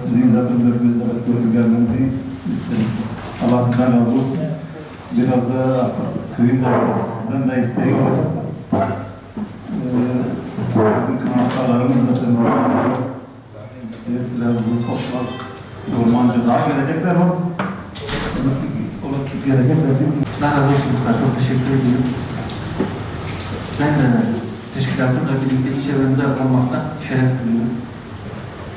Sizin zaten görüp gelmenizi isterim. Allah sizden razı olsun. Biraz da köyün sizden de isteği var. Bizim kanatlarımız zaten mesela bu toprak, ormancı daha gelecekler var. Olası gelecekler değil mi? Allah razı olsun. Çok teşekkür ediyorum. Ben de teşkilatımla birlikte iş evimde olmaktan şeref duyuyorum.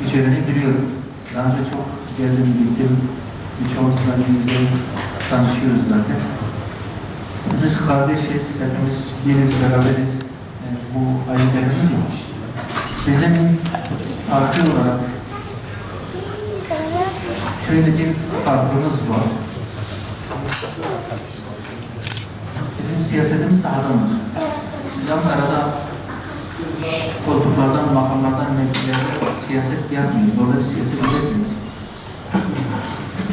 İş evini biliyorum. Daha önce çok geldim, gittim. Birçoğumuzla birlikte tanışıyoruz zaten. Biz kardeşiz, hepimiz biriz, beraberiz. Yani bu ayetlerimiz yok. Bizim farklı olarak şöyle bir farkımız var. Bizim siyasetimiz sahadandır. Biz Ankara'da koltuklardan, makamlardan, mevkilerde siyaset yapmıyoruz. Orada bir siyaset üretmiyoruz.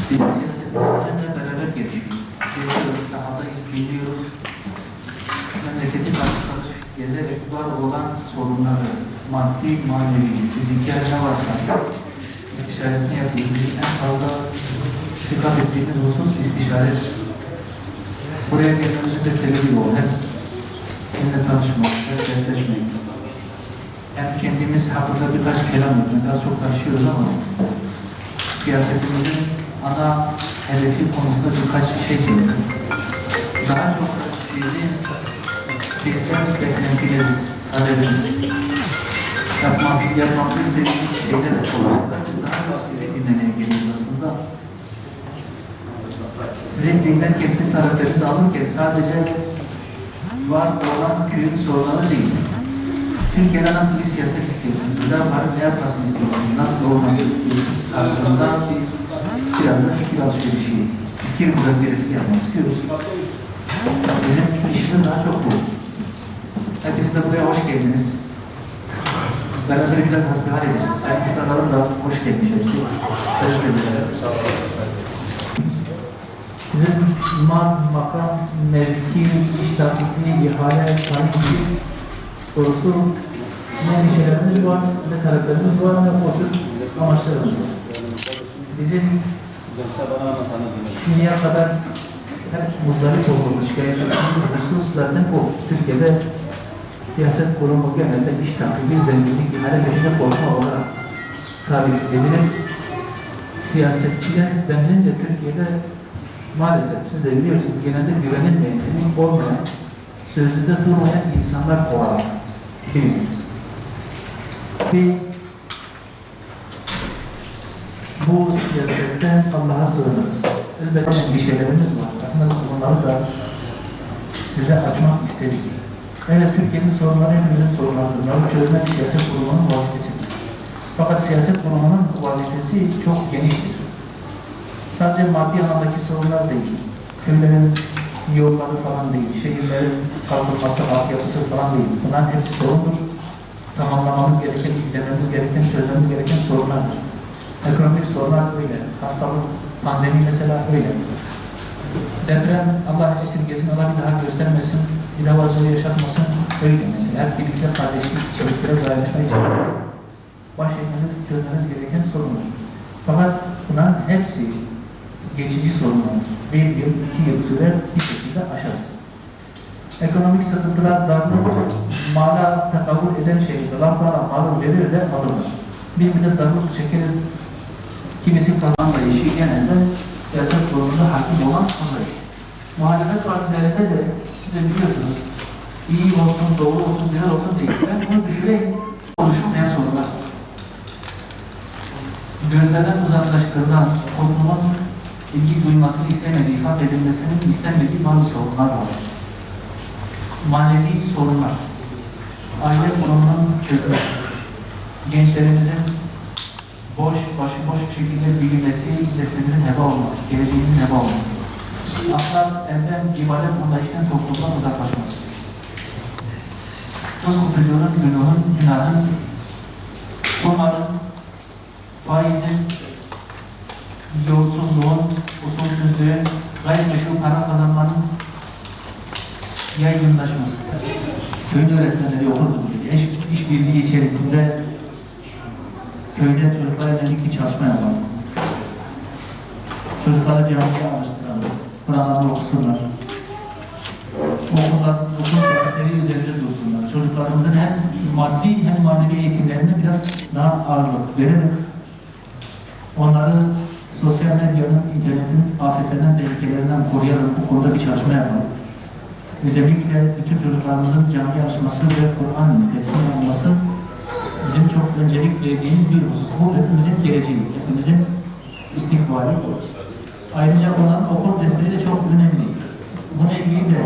Biz siyasetimiz sizinle beraber gelişiyor. Geliyoruz, sahadayız, biliyoruz. Memleketi karşı gezerek var olan sorunları, maddi, manevi, fiziki ne varsa istişaresini yapıyoruz. Bizim en fazla dikkat ettiğimiz husus istişare. Buraya gelmemizin de sebebi o. Hep seninle tanışmak, hep dertleşmek. Hem kendimiz hakkında birkaç kelam etmek, az çok tartışıyoruz ama siyasetimizin ana hedefi konusunda birkaç şey söyledim. Daha çok sizin bizden beklentileriniz, talebiniz, yapmamızı istediğiniz şeyler konusunda daha çok sizi dinlemeye geliyoruz aslında. Sizin dinlerken, sizin taleplerinizi alırken sadece var olan köyün sorunları değil. Türkiye'de nasıl bir siyaset istiyorsunuz? Ne yapmasını istiyorsunuz? Nasıl olmasını istiyorsunuz? Tarzında biz biraz da fikir alışverişi, fikir müzakeresi yapmak istiyoruz. Bizim işimiz daha çok bu. Hepiniz de buraya hoş geldiniz. Beraber biraz hasbihal edeceğiz. Sayın Muhtarlarım da hoş gelmiş hepsi. Teşekkür ederim. Bizim makam, mevki, iş takipli, ihale, tanıklı doğrusu ne endişelerimiz var, ne taleplerimiz var, ne o tür amaçlarımız var. Bizim şimdiye kadar hep muzdarip olduğumuz şikayetlerimiz husus zaten bu. Türkiye'de siyaset kurumu genelde iş takipli, zenginlik, ihale peşinde korkma olarak tabir edilir. Siyasetçiler denilince Türkiye'de maalesef siz de biliyorsunuz genelde güvenilmeyen, emin olmayan, sözünde durmayan insanlar olarak bilinir. Biz bu siyasetten Allah'a sığınırız. Elbette bir şeylerimiz var. Aslında biz bunları da size açmak istedik. Evet, Türkiye'nin sorunları hepimizin sorunlarıdır. Bunları çözmek siyaset kurumunun vazifesidir. Fakat siyaset kurumunun vazifesi çok geniştir. Sadece maddi anlamdaki sorunlar değil, köylerin yolları falan değil, şehirlerin kalkınması, altyapısı falan değil. Bunların hepsi sorundur. Tamamlamamız gereken, ilgilenmemiz gereken, çözmemiz gereken sorunlardır. Ekonomik sorunlar öyle, hastalık, pandemi mesela öyle. Deprem, Allah esirgesin, Allah bir daha göstermesin, bir daha acılı yaşatmasın, öyle mesela. Hep birlikte kardeşlik içerisinde dayanışma içerisinde baş etmeniz, çözmeniz gereken sorunlar. Fakat bunların hepsi geçici sorunlardır. Bir yıl, 2 yıl süre bir şekilde aşarız. Ekonomik sıkıntılar, darlık, mala tekavül eden şeydir. Allah malı verir de alırlar. Bir müddet darlık çekeriz. Kimisi kazanma işi genelde siyaset kurumunda hakim olan anlayış. Muhalefet partilerinde de siz de biliyorsunuz, iyi olsun, doğru olsun, güzel olsun değil. Ben bunu düşüreyim, oluşmayan sorunlar. Gözlerden uzaklaştırılan toplumun ilgi duymasını istemediği, ifade edilmesinin istenmediği bazı sorunlar var. Manevi sorunlar, aile kurumunun çökmesi, gençlerimizin başıboş bir şekilde büyümesi, neslimizin heba olması, geleceğimizin heba olması, Akla evden, ibadet anlayışından, toplumdan uzaklaşması. Söz kutucunun, günahın, kumarın, faizin, yolsuzluğun, usulsüzlüğün, gayrimeşru para kazanmanın yaygınlaşması. Köyde öğretmenleri okurdu. İşbirliği içerisinde köyde çocuklara yönelik bir çalışma yapalım. Çocukları camiye alıştıralım. Kur'an'ı okusunlar. Okul dersleri üzerinde dursunlar. Çocuklarımızın hem maddi hem manevi eğitimlerine biraz daha ağırlık vererek onları sosyal medyanın, internetin afetlerinden, tehlikelerinden koruyarak bu konuda bir çalışma yapalım. Özellikle bütün çocuklarımızın camiye alışması ve Kur'an teslim olması bizim çok öncelik verdiğimiz bir husus. Bu hepimizin geleceği, hepimizin istikbali. Ayrıca olan okul dersleri de çok önemli. Buna ilgili de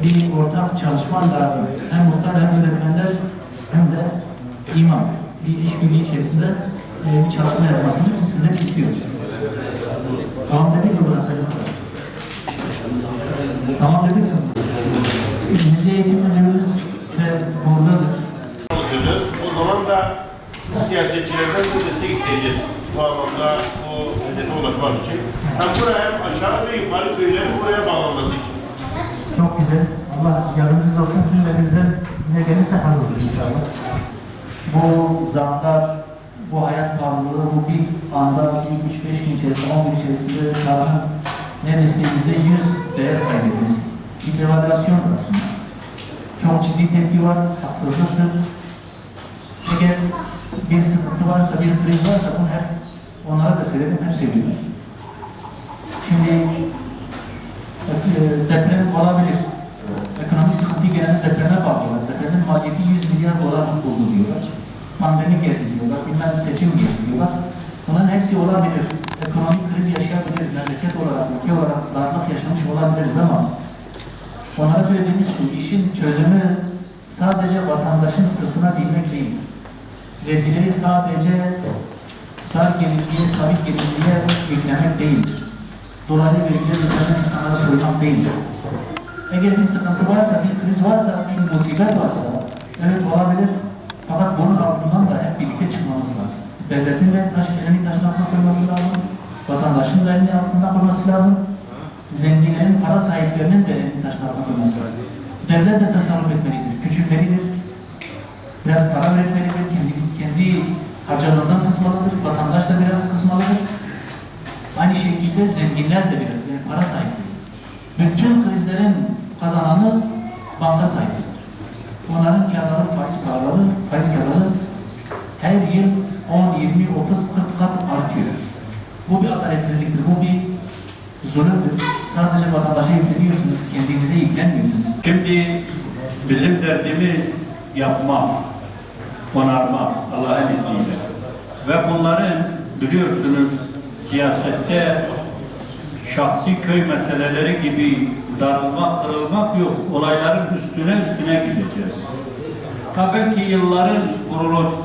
bir ortak çalışma lazım. Hem muhtar hem öğretmenler hem de imam bir işbirliği içerisinde bir çalışma yapmasını biz sizden istiyoruz. Tamam dedik mi buna sayın? Tamam dedik mi? Milli Eğitim Müdürümüz ve buradadır. O zaman da siyasetçilerden de destek isteyeceğiz. Bu anlamda bu hedefe ulaşmak için. Hem buraya hem aşağı ve yukarı köylerin buraya bağlanması için. Çok güzel. Allah yardımcınız olsun. Tüm elimizden ne gelirse hazırdır inşallah. Bu zamlar, bu hayat pahalılığı, bu bir anda 3-5 gün içerisinde, 10 gün içerisinde tarafın neredeyse %100 değer kaybediniz. Bir devalüasyon aslında. Çok ciddi tepki var, haksızlıktır. Eğer bir sıkıntı varsa, bir kriz varsa bunu hep onlara da söyledim, hep söylüyorum. Şimdi deprem olabilir. Ekonomik sıkıntı genelde depreme bağlılar. Depremin maliyeti 100 milyar dolar oldu diyorlar. Pandemi geldi diyorlar, bilmem seçim geçti diyorlar. Bunların hepsi olabilir. Ekonomik kriz yaşayabiliriz, memleket olarak, ülke olarak darlık yaşamış olabiliriz ama onlara söylediğimiz şu, işin çözümü sadece vatandaşın sırtına binmek değil. Vergileri sadece sabit gelirliğe yüklemek değil. Dolaylı vergileri üzerinden insanlara soymak değil. Eğer bir sıkıntı varsa, bir kriz varsa, bir musibet varsa, evet olabilir. Fakat bunun altından da hep birlikte çıkmamız lazım. Devletin de elini taşın altına koyması lazım. Vatandaşın da elini altına koyması lazım. Zenginlerin, para sahiplerinin de elini taşın altına koyması lazım. Devlet de tasarruf etmelidir, küçülmelidir. Biraz para üretmelidir, kendi harcamalarından kısmalıdır, vatandaş da biraz kısmalıdır. Aynı şekilde zenginler de biraz, yani para sahipleri. Bütün krizlerin kazananı banka sahibidir. Onların kârları faiz kârları her yıl 10, 20, 30, 40 kat artıyor. Bu bir adaletsizliktir, bu bir zulümdür. Sadece vatandaşa yükleniyorsunuz, kendinize yüklenmiyorsunuz. Şimdi bizim derdimiz yapmak, onarmak Allah'ın izniyle. Ve bunların biliyorsunuz siyasette şahsi köy meseleleri gibi darılmak, kırılmak yok. Olayların üstüne gideceğiz. Tabii ki yılların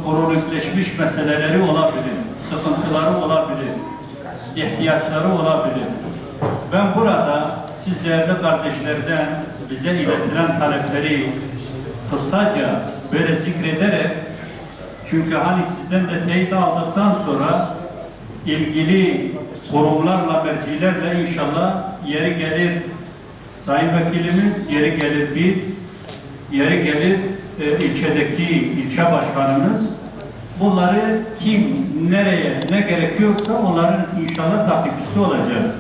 kronikleşmiş meseleleri olabilir, sıkıntıları olabilir, ihtiyaçları olabilir. Ben burada siz değerli kardeşlerden bize iletilen talepleri kısaca böyle zikrederek, çünkü hani sizden de teyit aldıktan sonra ilgili kurumlarla, mercilerle inşallah yeri gelir Sayın Vekilimiz, yeri gelir biz, yeri gelir ilçedeki ilçe başkanımız. Bunları kim, nereye, ne gerekiyorsa onların inşallah takipçisi olacağız.